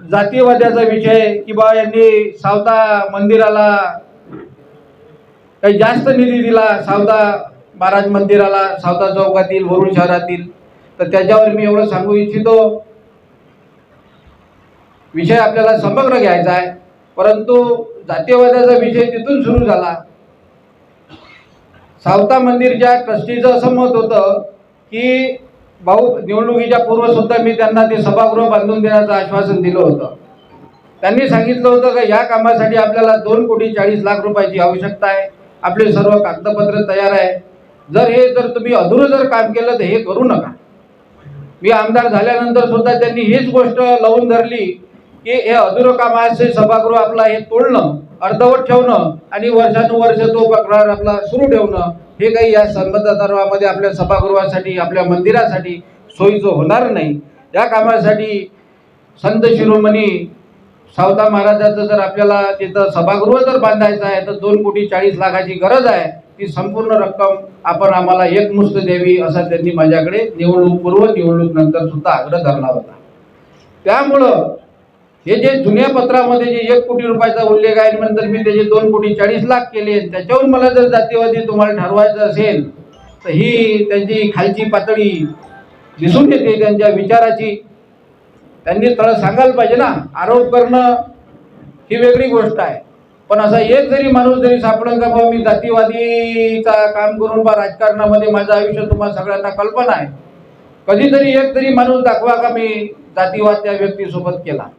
जातीवाद्याचा विषय की बा यांनी सावता मंदिराला काही जास्त निधी दिला, सावता महाराज मंदिराला सावता चौकातील वरुण शहरातील, तर त्याच्यावर मी एवढं सांगू इच्छितो, विषय आपल्याला समग्र घ्यायचा आहे, परंतु जातीयवादाचा विषय तिथून सुरू झाला। सावता मंदिरच्या ट्रस्टीचं असं मत होतं की भाऊ, निवडणुकीच्या पूर्व सुद्धा मी त्यांना ते सभागृह बांधून देण्याचं आश्वासन दिलं होतं। त्यांनी सांगितलं होतं की या कामासाठी आपल्याला 2,40,00,000 रुपयाची आवश्यकता आहे, आपले सर्व कागदपत्र तयार आहे, जर तुम्ही अधुरं काम केलं तर हे करू नका। मी आमदार झाल्यानंतर सुद्धा त्यांनी हीच गोष्ट लावून धरली की हे अधुरं काम आहे, सभागृह आपला हे तोडणं, अर्धवट ठेवणं आणि वर्षानुवर्ष तो प्रकार आपला सुरू ठेवणं हे काही या संबंधामध्ये आपल्या सभागृहासाठी, आपल्या मंदिरासाठी सोयीचं होणार नाही। या कामासाठी संत शिरोमणी सावता महाराजाचं जर आपल्याला तिथं सभागृह जर बांधायचं आहे तर 2,40,00,000ची गरज आहे। ती संपूर्ण रक्कम आपण आम्हाला एकमुष्ट द्यावी असा त्यांनी माझ्याकडे निवडणूक पूर्व निवडणूक नंतर सुद्धा आग्रह धरला होता। त्यामुळं हे जे जुन्या पत्रामध्ये जे 1 कोटी रुपयाचा उल्लेख आहे, नंतर मी त्याचे 2,40,00,000 केले, त्याच्याहून मला जर जातीवादी तुम्हाला ठरवायचं असेल तर ही त्यांची खालची पातळी दिसून येते त्यांच्या विचाराची। त्यांनी थोडं सांगायला पाहिजे ना, आरोप करणं ही वेगळी गोष्ट आहे, पण असा एक जरी माणूस जरी सापडला का मी जातीवादीचा काम करून बा राजकारणामध्ये माझं आयुष्य तुम्हाला सगळ्यांना कल्पना आहे, कधीतरी एक तरी माणूस दाखवा का मी जातीवाद त्या व्यक्तीसोबत केला।